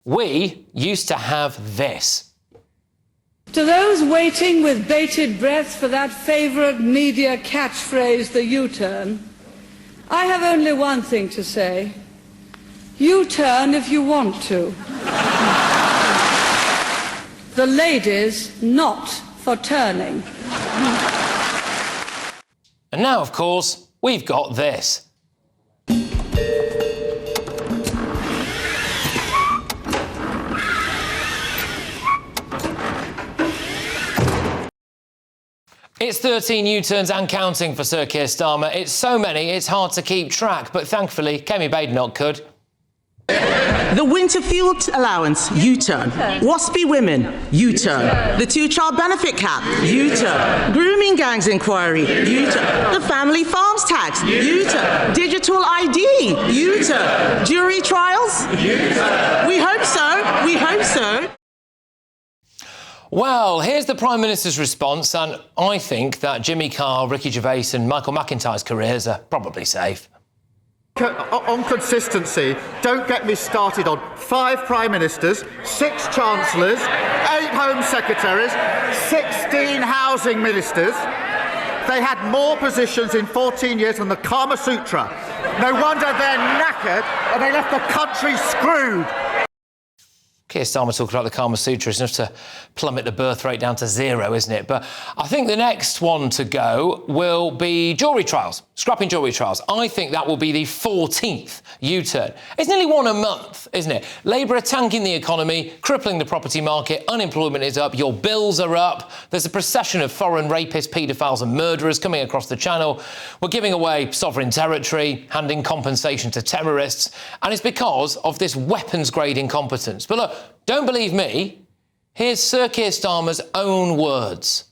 We used to have this. To those waiting with bated breath for that favourite media catchphrase, the U-turn, I have only one thing to say. U-turn if you want to. The ladies not for turning. And now, of course, we've got this. It's 13 U-turns and counting for Sir Keir Starmer. It's so many, it's hard to keep track, but thankfully, Kemi Badenoch could. The winter fuel allowance, U-turn. Waspy women, U-turn. The two-child benefit cap, U-turn. Grooming gangs inquiry, U-turn. The family farms tax, U-turn. Digital ID, U-turn. Jury trials, U-turn. We hope so. We hope so. Well, here's the Prime Minister's response, and I think that Jimmy Carr, Ricky Gervais and Michael McIntyre's careers are probably safe. On consistency, don't get me started on 5 Prime Ministers, 6 Chancellors, 8 Home Secretaries, 16 Housing Ministers. They had more positions in 14 years than the Kama Sutra. No wonder they're knackered and they left the country screwed. Keir Starmer talking about the Kama Sutra is enough to plummet the birth rate down to 0, isn't it? But I think the next one to go will be jury trials, scrapping jury trials. I think that will be the 14th U-turn. It's nearly one a month, isn't it? Labour are tanking the economy, crippling the property market, unemployment is up, your bills are up, there's a procession of foreign rapists, paedophiles and murderers coming across the channel. We're giving away sovereign territory, handing compensation to terrorists, and it's because of this weapons-grade incompetence. But look, don't believe me? Here's Sir Keir Starmer's own words.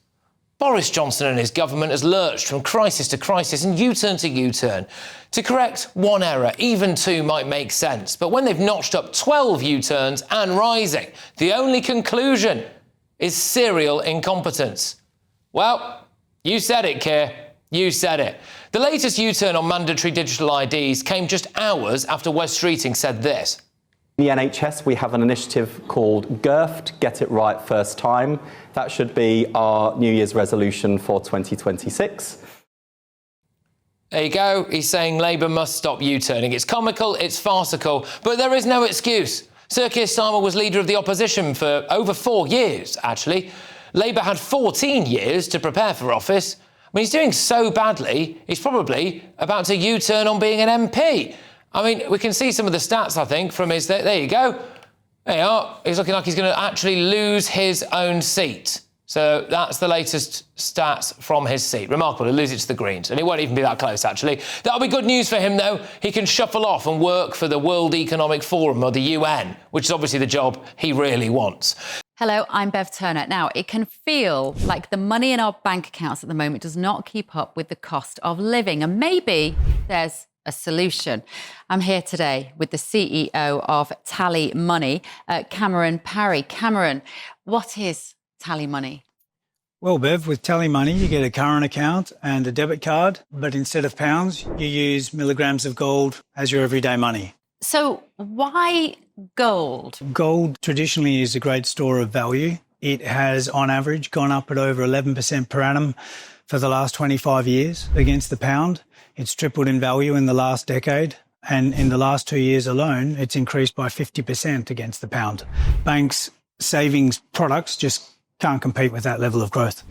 Boris Johnson and his government has lurched from crisis to crisis and U-turn to U-turn. To correct one error, even 2 might make sense. But when they've notched up 12 U-turns and rising, the only conclusion is serial incompetence. Well, you said it, Keir. You said it. The latest U-turn on mandatory digital IDs came just hours after Wes Streeting said this. In the NHS, we have an initiative called GIRFT, Get It Right First Time. That should be our New Year's resolution for 2026. There you go. He's saying Labour must stop U-turning. It's comical, it's farcical, but there is no excuse. Sir Keir Starmer was leader of the opposition for over 4 years, actually. Labour had 14 years to prepare for office. I mean, he's doing so badly, he's probably about to U-turn on being an MP. I mean, we can see some of the stats, I think, from his... There you go. There you are. He's looking like he's going to actually lose his own seat. So that's the latest stats from his seat. Remarkable to lose it to the Greens. And it won't even be that close, actually. That'll be good news for him, though. He can shuffle off and work for the World Economic Forum or the UN, which is obviously the job he really wants. Hello, I'm Bev Turner. Now, it can feel like the money in our bank accounts at the moment does not keep up with the cost of living. And maybe there's a solution. I'm here today with the CEO of TallyMoney, Cameron Parry. Cameron, what is TallyMoney? Well, Bev, with TallyMoney, you get a current account and a debit card, but instead of pounds, you use milligrams of gold as your everyday money. So why gold? Gold traditionally is a great store of value. It has, on average, gone up at over 11% per annum for the last 25 years against the pound. It's tripled in value in the last decade, and in the last 2 years alone, it's increased by 50% against the pound. Banks' savings products just can't compete with that level of growth.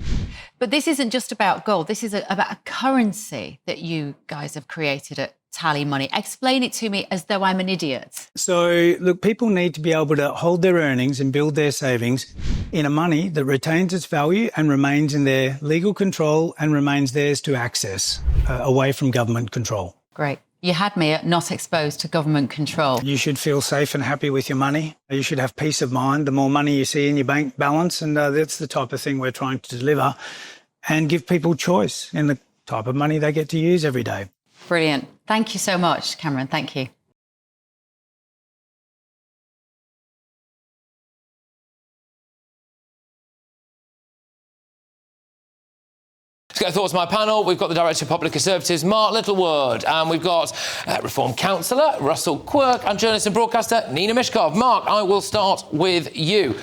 But this isn't just about gold. This is about a currency that you guys have created at TallyMoney. Explain it to me as though I'm an idiot. So, look, people need to be able to hold their earnings and build their savings in a money that retains its value and remains in their legal control and remains theirs to access, away from government control. Great. You had me at not exposed to government control. You should feel safe and happy with your money. You should have peace of mind. The more money you see in your bank balance, and that's the type of thing we're trying to deliver, and give people choice in the type of money they get to use every day. Brilliant. Thank you so much, Cameron. Thank you. Let's get thoughts on my panel. We've got the Director of Popular Conservatives, Mark Littlewood, and we've got Reform Councillor Russell Quirk and journalist and broadcaster Nina Mishkov. Mark, I will start with you.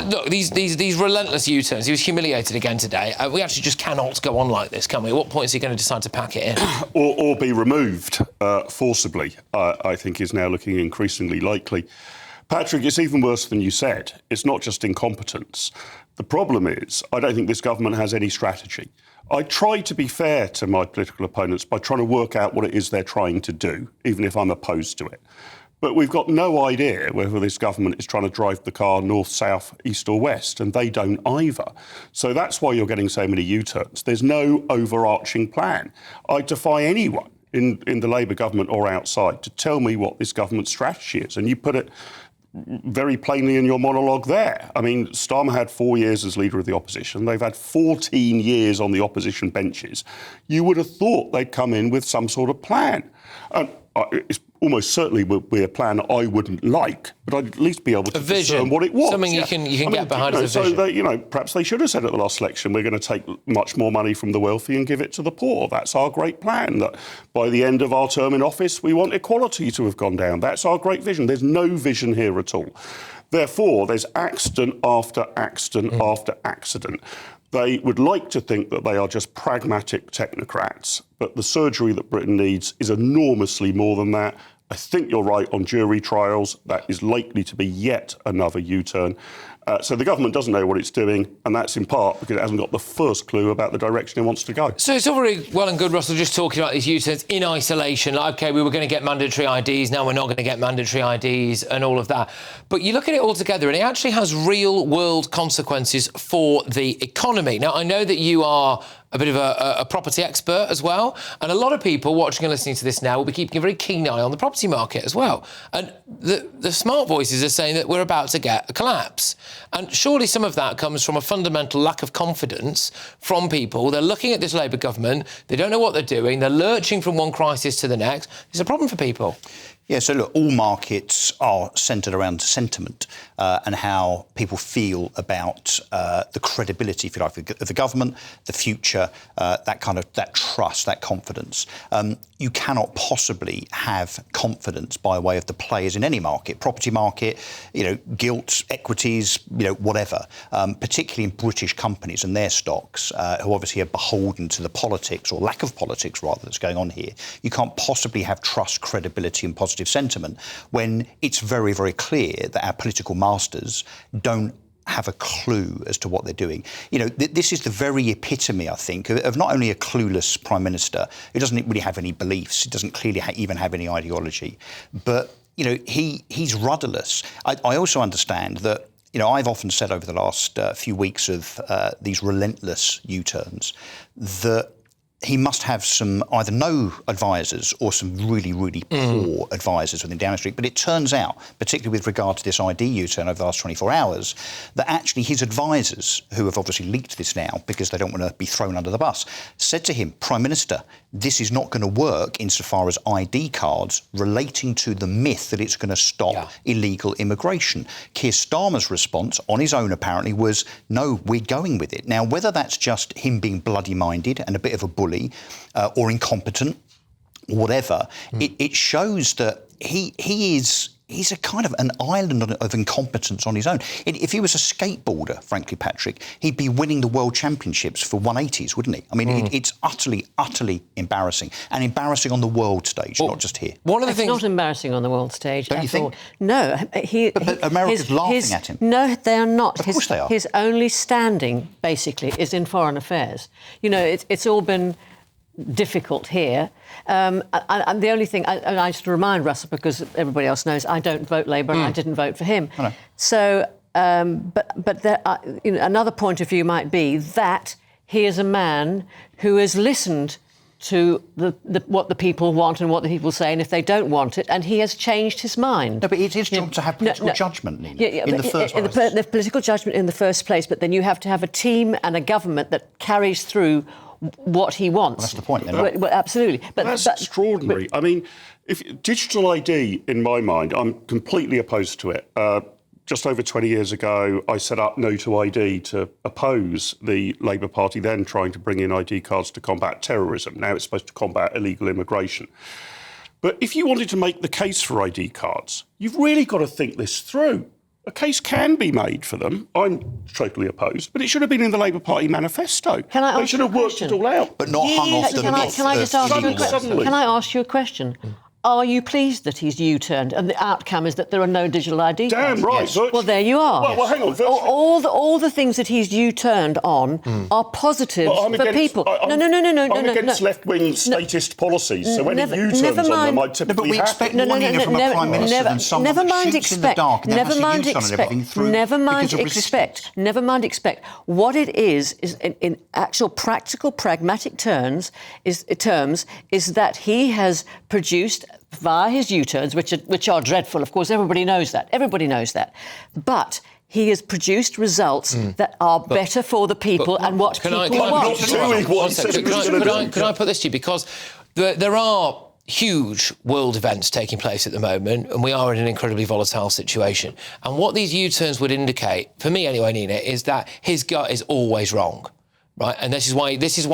Look, these relentless U-turns. He was humiliated again today. We actually just cannot go on like this, can we? At what point is he going to decide to pack it in? or be removed forcibly, I think is now looking increasingly likely. Patrick, it's even worse than you said. It's not just incompetence. The problem is, I don't think this government has any strategy. I try to be fair to my political opponents by trying to work out what it is they're trying to do, even if I'm opposed to it. But we've got no idea whether this government is trying to drive the car north, south, east or west, and they don't either. So that's why you're getting so many U-turns. There's no overarching plan. I defy anyone in the Labour government or outside to tell me what this government's strategy is. And you put it very plainly in your monologue there. I mean, Starmer had 4 years as leader of the opposition. They've had 14 years on the opposition benches. You would have thought they'd come in with some sort of plan. And it's almost certainly would be a plan I wouldn't like, but I'd at least be able to discern what it was. Something you can get behind as a vision. So, perhaps they should have said at the last election, we're going to take much more money from the wealthy and give it to the poor. That's our great plan. That by the end of our term in office, we want equality to have gone down. That's our great vision. There's no vision here at all. Therefore, there's accident after accident after accident. They would like to think that they are just pragmatic technocrats, but the surgery that Britain needs is enormously more than that. I think you're right on jury trials. That is likely to be yet another U-turn. So the government doesn't know what it's doing, and that's in part because it hasn't got the first clue about the direction it wants to go. So it's all very well and good, Russell, just talking about these U-turns in isolation. Like, OK, we were going to get mandatory IDs, now we're not going to get mandatory IDs and all of that. But you look at it all together and it actually has real-world consequences for the economy. Now, I know that you are a bit of a property expert as well, and a lot of people watching and listening to this now will be keeping a very keen eye on the property market as well. And the smart voices are saying that we're about to get a collapse. And surely some of that comes from a fundamental lack of confidence from people. They're looking at this Labour government, they don't know what they're doing, they're lurching from one crisis to the next. It's a problem for people. Yeah, so look, all markets are centred around sentiment and how people feel about the credibility, if you like, of the government, the future, that trust, that confidence. You cannot possibly have confidence by way of the players in any market, property market, gilt, equities, whatever, particularly in British companies and their stocks, who obviously are beholden to the politics, or lack of politics rather, that's going on here. You can't possibly have trust, credibility and positive sentiment when it's very, very clear that our political masters don't have a clue as to what they're doing. This is the very epitome, I think, of not only a clueless Prime Minister who doesn't really have any beliefs, he doesn't clearly even have any ideology, but, he's rudderless. I also understand that, I've often said over the last few weeks of these relentless U-turns that he must have some either no advisors or some really, really poor advisors within Downing Street. But it turns out, particularly with regard to this ID U-turn over the last 24 hours, that actually his advisors, who have obviously leaked this now because they don't want to be thrown under the bus, said to him, Prime Minister, this is not going to work insofar as ID cards relating to the myth that it's going to stop illegal immigration. Keir Starmer's response, on his own apparently, was, no, we're going with it. Now, whether that's just him being bloody-minded and a bit of a bully or incompetent, whatever, it shows that he's a kind of an island of incompetence on his own. If he was a skateboarder, frankly, Patrick, he'd be winning the world championships for 180s, wouldn't he? I mean, it's utterly, utterly embarrassing, and embarrassing on the world stage, not just here. One of the things... It's not embarrassing on the world stage Don't you think? No. But America's laughing at him. No, they are not. Of course they are. His only standing, basically, is in foreign affairs. It's all been difficult here. And the only thing, I just remind Russell, because everybody else knows, I don't vote Labour and I didn't vote for him. Oh, no. So, but there are, another point of view might be that he is a man who has listened to what the people want and what the people say, and if they don't want it, and he has changed his mind. No, but it's his job to have political judgment, Nina, in the first place. The political judgment in the first place, but then you have to have a team and a government that carries through what he wants. Well, that's the point, then. Well, absolutely. But that's extraordinary. I mean, if digital ID, in my mind, I'm completely opposed to it. just over 20 years ago, I set up No to ID to oppose the Labour Party then trying to bring in ID cards to combat terrorism. Now it's supposed to combat illegal immigration. But if you wanted to make the case for ID cards, you've really got to think this through. A case can be made for them. I'm totally opposed, but it should have been in the Labour Party manifesto. They should have worked it all out. But not hung off the myth. Can I just ask you a question? Suddenly. Can I ask you a question? Are you pleased that he's U-turned and the outcome is that there are no digital ID cards? Damn right. Well, there you are. Well, hang on. All the things that he's U-turned on are positives for people. I'm against left-wing statist policies, so when he U-turns on them, I typically but we expect warning from a Prime Minister than someone that shoots in the dark and then has to U-turn on everything through because of resistance. Never mind expect. What it is in actual practical, pragmatic terms, is that he has produced via his U-turns, which are dreadful, of course, everybody knows that. But he has produced results that are better for the people and what people want. Could I put this to you? Because there are huge world events taking place at the moment, and we are in an incredibly volatile situation. And what these U-turns would indicate, for me anyway, Nina, is that his gut is always wrong. Right, and this is why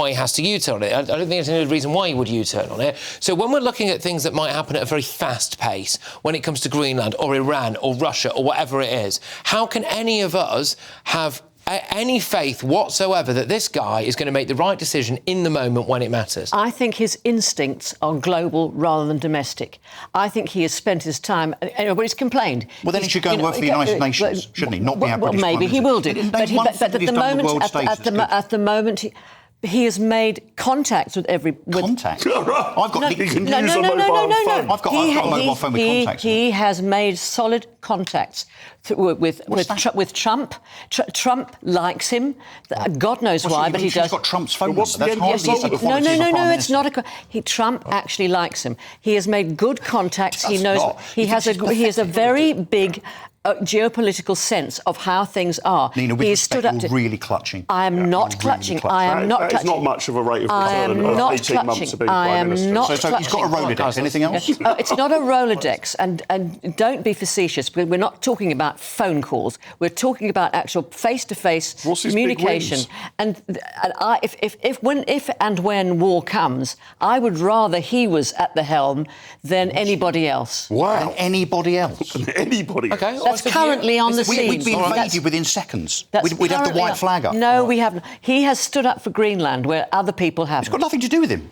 he has to U-turn on it. I don't think there's any reason why he would U-turn on it. So when we're looking at things that might happen at a very fast pace, when it comes to Greenland or Iran or Russia or whatever it is, how can any of us have any faith whatsoever that this guy is going to make the right decision in the moment when it matters? I think his instincts are global rather than domestic. I think he has spent his time... Everybody's complained. Well, then he should go and work for the United Nations, shouldn't he? Not be our British Prime maybe he Minister. will do. But at the moment... He has made contacts with every... Contacts? I've got... He can use a mobile phone. I've got a mobile phone with contacts. He has made solid contacts with Trump. Trump likes him. God knows why, but he does. He's got Trump's phone number. No, it's not a... Trump actually likes him. He has made good contacts. He knows... He has a very big... geopolitical sense of how things are. Nina, with respect, you're really clutching. I am not clutching. I am not clutching. That is not much of a rate of return of 18 months of being Prime Minister. So he's got a Rolodex. Anything else? It's not a Rolodex. And don't be facetious, because we're not talking about phone calls. We're talking about actual face-to-face communication. And if and when war comes, I would rather he was at the helm than anybody else. Wow. Than anybody else? Anybody. Okay. That's currently on the scene. We'd be invaded within seconds. We'd have the white flag up. No, we haven't. He has stood up for Greenland where other people haven't. It's got nothing to do with him.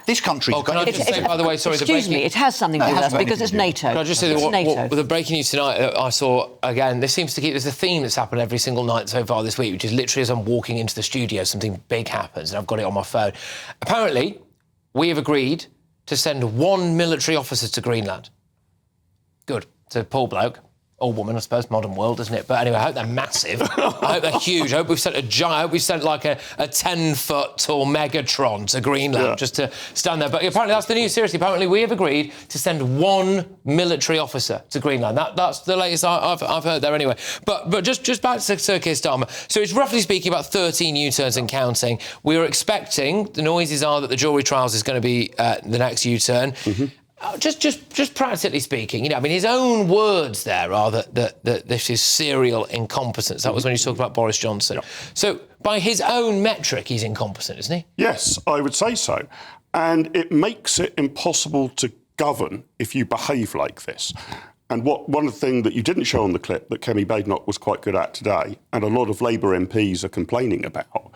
This country... Can I just say, by the way, sorry... Excuse me, it has something to do with us because it's NATO. Can I just say what the breaking news tonight I saw, again, there's a theme that's happened every single night so far this week, which is literally as I'm walking into the studio, something big happens, and I've got it on my phone. Apparently, we have agreed to send one military officer to Greenland. Good. It's a poor bloke. Or woman, I suppose, modern world, isn't it? But anyway, I hope they're massive. I hope they're huge. I hope we've sent like a 10-foot tall Megatron to Greenland just to stand there. But apparently that's the news. Seriously, apparently we have agreed to send one military officer to Greenland. That's the latest I've heard there anyway. But just back to Sir Keir Starmer. So it's roughly speaking about 13 U-turns and counting. We are expecting, the noises are that the jury trials is going to be the next U-turn. Mm-hmm. Just practically speaking, I mean, his own words there are that this is serial incompetence. That was when he talked about Boris Johnson. Yep. So, by his own metric, he's incompetent, isn't he? Yes, I would say so. And it makes it impossible to govern if you behave like this. And one thing that you didn't show on the clip that Kemi Badenoch was quite good at today, and a lot of Labour MPs are complaining about,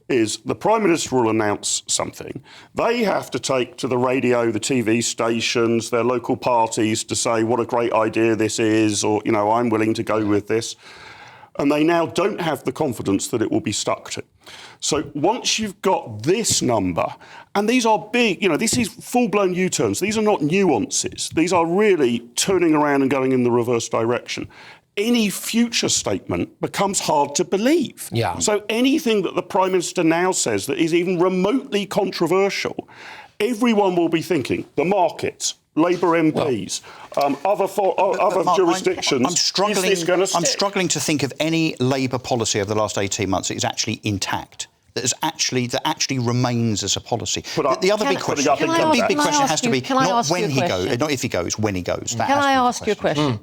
is the Prime Minister will announce something. They have to take to the radio, the TV stations, their local parties to say what a great idea this is, or, I'm willing to go with this. And they now don't have the confidence that it will be stuck to. So once you've got this number, and these are big, this is full-blown U-turns. These are not nuances. These are really turning around and going in the reverse direction. Any future statement becomes hard to believe. Yeah. So anything that the Prime Minister now says that is even remotely controversial, everyone will be thinking, the markets, Labour MPs, other jurisdictions, is this going to stick? I'm struggling to think of any Labour policy over the last 18 months that is actually intact. That actually remains as a policy. The other big question has to be not when he goes, not if he goes, when he goes. Can I ask you a question?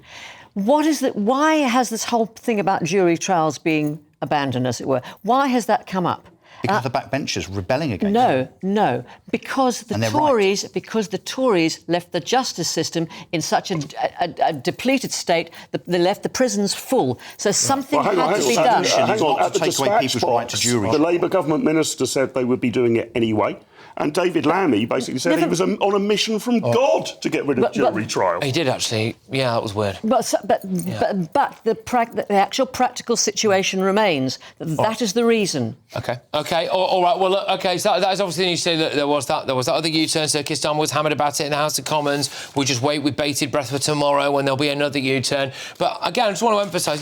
Why has this whole thing about jury trials being abandoned, as it were? Why has that come up? Because the backbenchers rebelling against it. No, because the Tories left the justice system in such a depleted state that they left the prisons full. So something had to be done. Hang on, Not to take away people's right to jury. The Labour government minister said they would be doing it anyway. And David Lammy basically said he was on a mission from God to get rid of jury trial. He did actually. Yeah, that was weird. But the actual practical situation remains. That is the reason. OK. All right. Well, look, OK, so that is obviously you say that there was that other U-turn. So Keir Starmer was hammered about it in the House of Commons. We'll just wait with bated breath for tomorrow when there'll be another U-turn. But again, I just want to emphasise,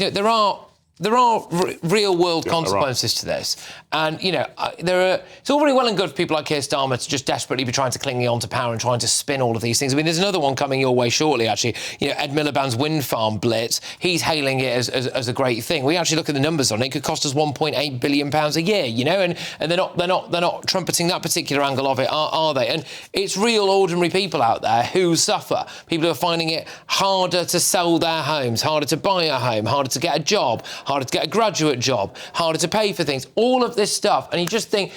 there are real-world consequences to this. And, it's all very well and good for people like Keir Starmer to just desperately be trying to cling on to power and trying to spin all of these things. I mean, there's another one coming your way shortly, actually. Ed Miliband's wind farm blitz. He's hailing it as a great thing. We actually look at the numbers on it. It could cost us £1.8 billion a year, and they're not trumpeting that particular angle of it, are they? And it's real ordinary people out there who suffer. People who are finding it harder to sell their homes, harder to buy a home, harder to get a job, harder to get a graduate job, harder to pay for things, all of this stuff. And you just think,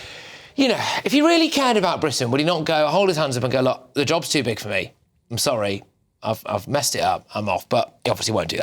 if he really cared about Britain, would he not go, hold his hands up and go, look, the job's too big for me. I'm sorry, I've messed it up, I'm off. But he obviously won't do that.